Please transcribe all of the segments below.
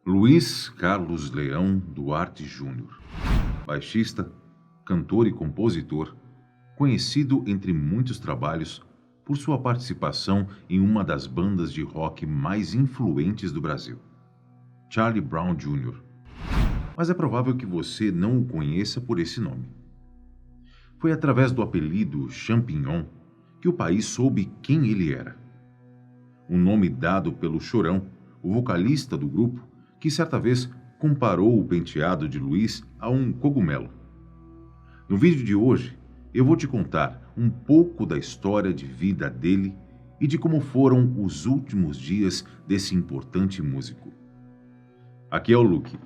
Luiz Carlos Leão Duarte Júnior, baixista, cantor e compositor, conhecido entre muitos trabalhos por sua participação em uma das bandas de rock mais influentes do Brasil, Charlie Brown Jr. Mas é provável que você não o conheça por esse nome. Foi através do apelido Champignon que o país soube quem ele era. Um nome dado pelo Chorão, o vocalista do grupo, que certa vez comparou o penteado de Luiz a um cogumelo. No vídeo de hoje, eu vou te contar um pouco da história de vida dele e de como foram os últimos dias desse importante músico. Aqui é o Luke,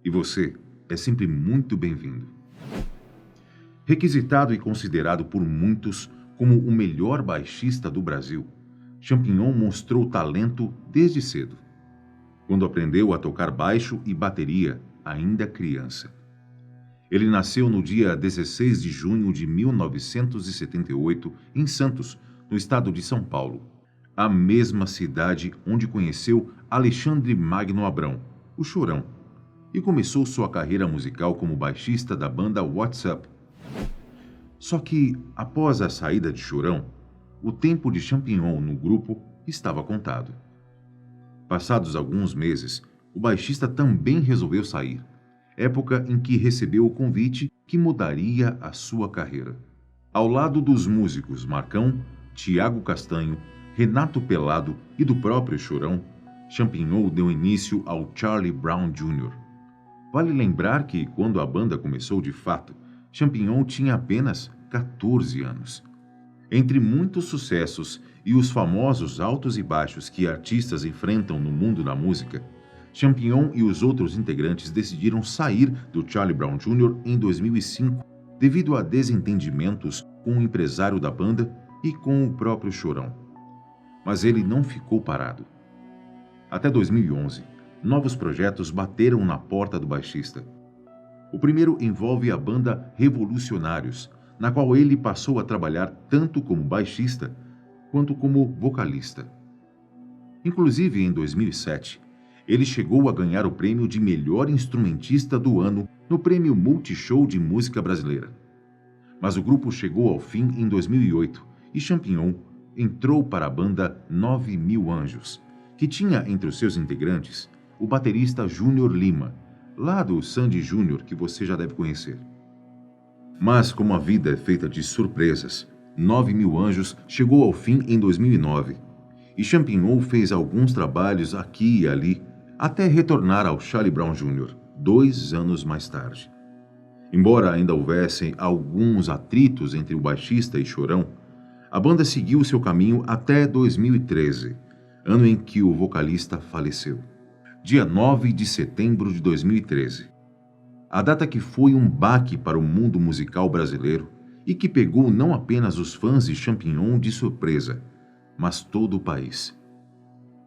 e você é sempre muito bem-vindo. Requisitado e considerado por muitos como o melhor baixista do Brasil, Champignon mostrou talento desde cedo, quando aprendeu a tocar baixo e bateria ainda criança. Ele nasceu no dia 16 de junho de 1978 em Santos, no estado de São Paulo, a mesma cidade onde conheceu Alexandre Magno Abrão, o Chorão, e começou sua carreira musical como baixista da banda WhatsApp. Só que, após a saída de Chorão, o tempo de Champignon no grupo estava contado. Passados alguns meses, o baixista também resolveu sair, época em que recebeu o convite que mudaria a sua carreira. Ao lado dos músicos Marcão, Tiago Castanho, Renato Pelado e do próprio Chorão, Champignon deu início ao Charlie Brown Jr. Vale lembrar que, quando a banda começou de fato, Champignon tinha apenas 14 anos. Entre muitos sucessos e os famosos altos e baixos que artistas enfrentam no mundo da música, Champignon e os outros integrantes decidiram sair do Charlie Brown Jr. em 2005 devido a desentendimentos com o empresário da banda e com o próprio Chorão. Mas ele não ficou parado. Até 2011, novos projetos bateram na porta do baixista. O primeiro envolve a banda Revolucionários, na qual ele passou a trabalhar tanto como baixista quanto como vocalista. Inclusive, em 2007, ele chegou a ganhar o prêmio de melhor instrumentista do ano no Prêmio Multishow de Música Brasileira. Mas o grupo chegou ao fim em 2008 e Champignon entrou para a banda 9.000 Anjos, que tinha entre os seus integrantes o baterista Júnior Lima, lá do Sandy Júnior, que você já deve conhecer. Mas, como a vida é feita de surpresas, 9.000 Anjos chegou ao fim em 2009 e Champignon fez alguns trabalhos aqui e ali até retornar ao Charlie Brown Jr. 2 anos mais tarde. Embora ainda houvessem alguns atritos entre o baixista e Chorão, a banda seguiu seu caminho até 2013, ano em que o vocalista faleceu. Dia 9 de setembro de 2013. A data que foi um baque para o mundo musical brasileiro e que pegou não apenas os fãs de Champignon de surpresa, mas todo o país.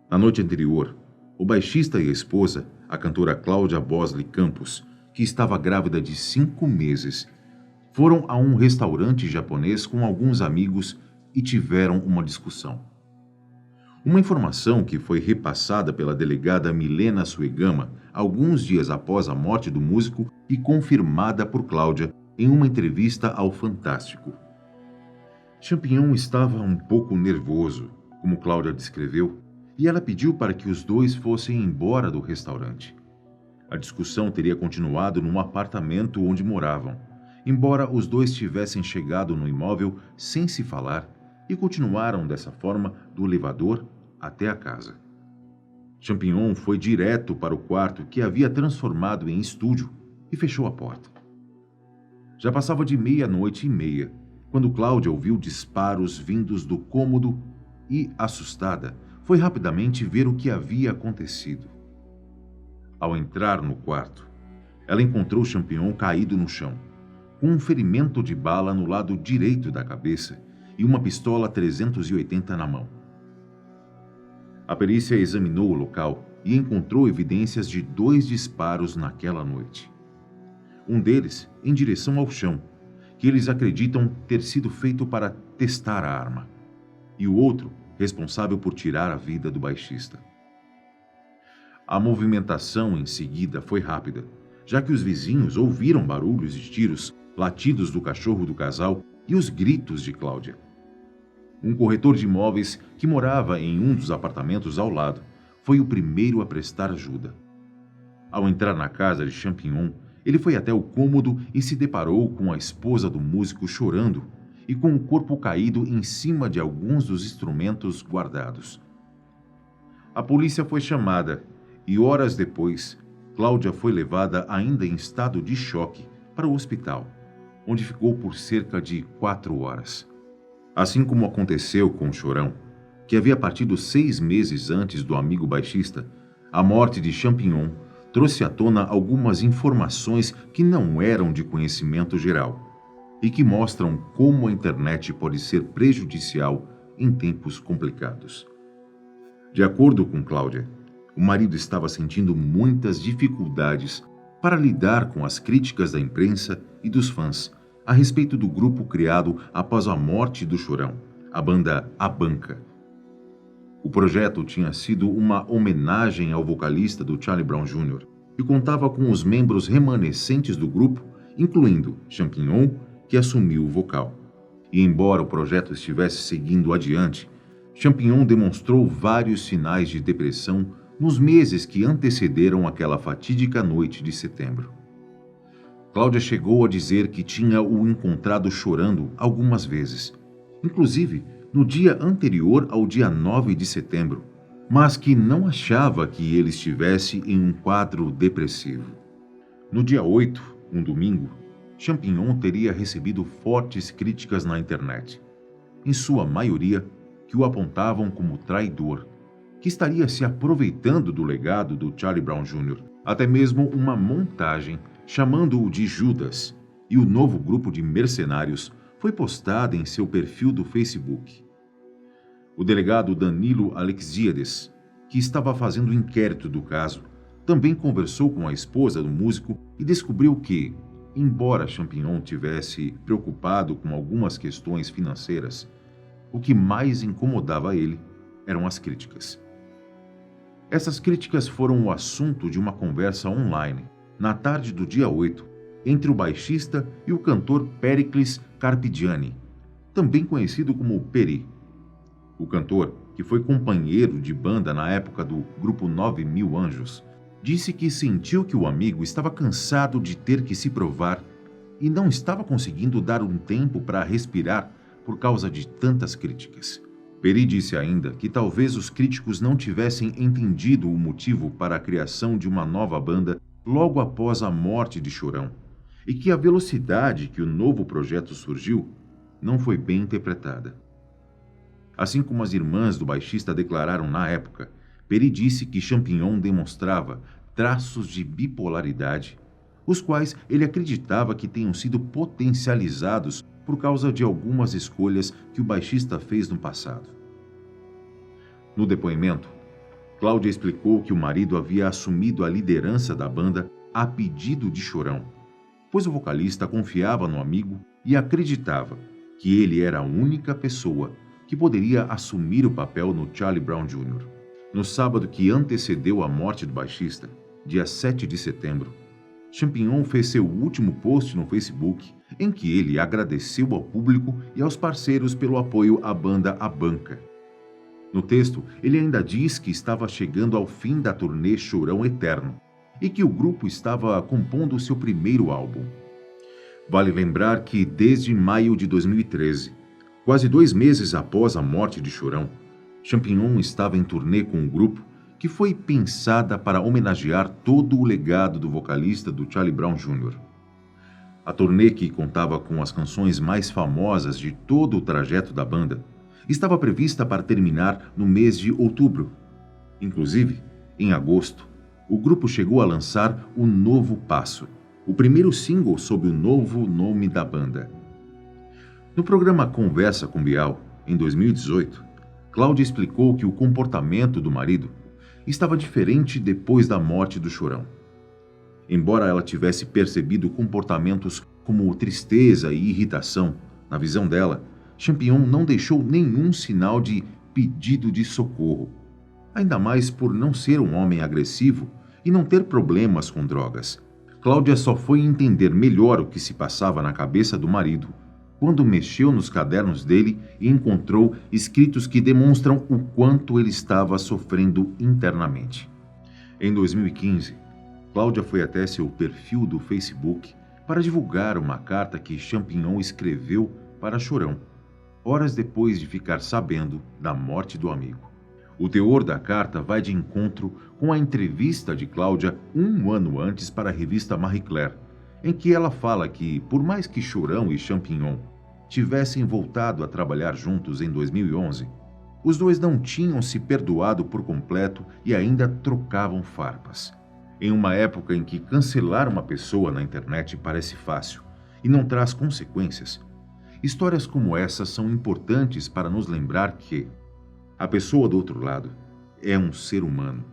Na noite anterior, o baixista e a esposa, a cantora Cláudia Bosley Campos, que estava grávida de 5 meses, foram a um restaurante japonês com alguns amigos e tiveram uma discussão. Uma informação que foi repassada pela delegada Milena Suegama alguns dias após a morte do músico e confirmada por Cláudia em uma entrevista ao Fantástico. Champignon estava um pouco nervoso, como Cláudia descreveu, e ela pediu para que os dois fossem embora do restaurante. A discussão teria continuado num apartamento onde moravam, embora os dois tivessem chegado no imóvel sem se falar e continuaram dessa forma do elevador até a casa. Champignon foi direto para o quarto que havia transformado em estúdio e fechou a porta. Já passava de 00:30 quando Cláudia ouviu disparos vindos do cômodo e, assustada, foi rapidamente ver o que havia acontecido. Ao entrar no quarto, ela encontrou Champignon caído no chão, com um ferimento de bala no lado direito da cabeça e uma pistola 380 na mão. A perícia examinou o local e encontrou evidências de 2 disparos naquela noite. Um deles em direção ao chão, que eles acreditam ter sido feito para testar a arma, e o outro responsável por tirar a vida do baixista. A movimentação em seguida foi rápida, já que os vizinhos ouviram barulhos de tiros, latidos do cachorro do casal e os gritos de Cláudia. Um corretor de imóveis que morava em um dos apartamentos ao lado foi o primeiro a prestar ajuda. Ao entrar na casa de Champignon, ele foi até o cômodo e se deparou com a esposa do músico chorando e com o corpo caído em cima de alguns dos instrumentos guardados. A polícia foi chamada e, horas depois, Cláudia foi levada ainda em estado de choque para o hospital, onde ficou por cerca de 4 horas. Assim como aconteceu com o Chorão, que havia partido 6 meses antes do amigo baixista, a morte de Champignon trouxe à tona algumas informações que não eram de conhecimento geral e que mostram como a internet pode ser prejudicial em tempos complicados. De acordo com Cláudia, o marido estava sentindo muitas dificuldades para lidar com as críticas da imprensa e dos fãs a respeito do grupo criado após a morte do Chorão, a banda A Banca. O projeto tinha sido uma homenagem ao vocalista do Charlie Brown Jr. e contava com os membros remanescentes do grupo, incluindo Champignon, que assumiu o vocal. E embora o projeto estivesse seguindo adiante, Champignon demonstrou vários sinais de depressão nos meses que antecederam aquela fatídica noite de setembro. Cláudia chegou a dizer que tinha o encontrado chorando algumas vezes, inclusive no dia anterior ao dia 9 de setembro, mas que não achava que ele estivesse em um quadro depressivo. No dia 8, um domingo, Champignon teria recebido fortes críticas na internet, em sua maioria que o apontavam como traidor, que estaria se aproveitando do legado do Charlie Brown Jr., até mesmo uma montagem chamando-o de Judas, e o novo grupo de mercenários foi postada em seu perfil do Facebook. O delegado Danilo Alexíades, que estava fazendo o inquérito do caso, também conversou com a esposa do músico e descobriu que, embora Champignon tivesse preocupado com algumas questões financeiras, o que mais incomodava ele eram as críticas. Essas críticas foram o assunto de uma conversa online, na tarde do dia 8, entre o baixista e o cantor Péricles Carpigiani, também conhecido como Peri. O cantor, que foi companheiro de banda na época do grupo 9.000 Anjos, disse que sentiu que o amigo estava cansado de ter que se provar e não estava conseguindo dar um tempo para respirar por causa de tantas críticas. Peri disse ainda que talvez os críticos não tivessem entendido o motivo para a criação de uma nova banda logo após a morte de Chorão, e que a velocidade que o novo projeto surgiu não foi bem interpretada. Assim como as irmãs do baixista declararam na época, Peri disse que Champignon demonstrava traços de bipolaridade, os quais ele acreditava que tenham sido potencializados por causa de algumas escolhas que o baixista fez no passado. No depoimento, Cláudia explicou que o marido havia assumido a liderança da banda a pedido de Chorão, pois o vocalista confiava no amigo e acreditava que ele era a única pessoa que poderia assumir o papel no Charlie Brown Jr. No sábado que antecedeu a morte do baixista, dia 7 de setembro, Champignon fez seu último post no Facebook, em que ele agradeceu ao público e aos parceiros pelo apoio à banda A Banca. No texto, ele ainda diz que estava chegando ao fim da turnê Chorão Eterno e que o grupo estava compondo seu primeiro álbum. Vale lembrar que, desde maio de 2013, quase 2 meses após a morte de Chorão, Champignon estava em turnê com um grupo que foi pensada para homenagear todo o legado do vocalista do Charlie Brown Jr. A turnê, que contava com as canções mais famosas de todo o trajeto da banda, estava prevista para terminar no mês de outubro. Inclusive, em agosto, o grupo chegou a lançar o Novo Passo, o primeiro single sob o novo nome da banda. No programa Conversa com Bial, em 2018, Cláudia explicou que o comportamento do marido estava diferente depois da morte do Chorão. Embora ela tivesse percebido comportamentos como tristeza e irritação, na visão dela, Champignon não deixou nenhum sinal de pedido de socorro. ainda mais por não ser um homem agressivo e não ter problemas com drogas. Cláudia só foi entender melhor o que se passava na cabeça do marido quando mexeu nos cadernos dele e encontrou escritos que demonstram o quanto ele estava sofrendo internamente. Em 2015, Cláudia foi até seu perfil do Facebook para divulgar uma carta que Champignon escreveu para Chorão, horas depois de ficar sabendo da morte do amigo. O teor da carta vai de encontro com a entrevista de Cláudia um ano antes para a revista Marie Claire, em que ela fala que, por mais que Chorão e Champignon tivessem voltado a trabalhar juntos em 2011, os dois não tinham se perdoado por completo e ainda trocavam farpas. Em uma época em que cancelar uma pessoa na internet parece fácil e não traz consequências, histórias como essa são importantes para nos lembrar que a pessoa do outro lado é um ser humano,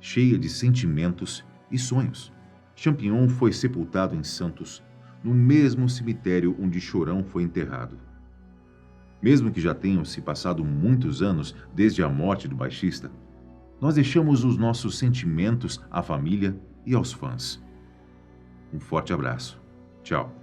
cheia de sentimentos e sonhos. Champignon foi sepultado em Santos, no mesmo cemitério onde Chorão foi enterrado. Mesmo que já tenham se passado muitos anos desde a morte do baixista, nós deixamos os nossos sentimentos à família e aos fãs. Um forte abraço. Tchau.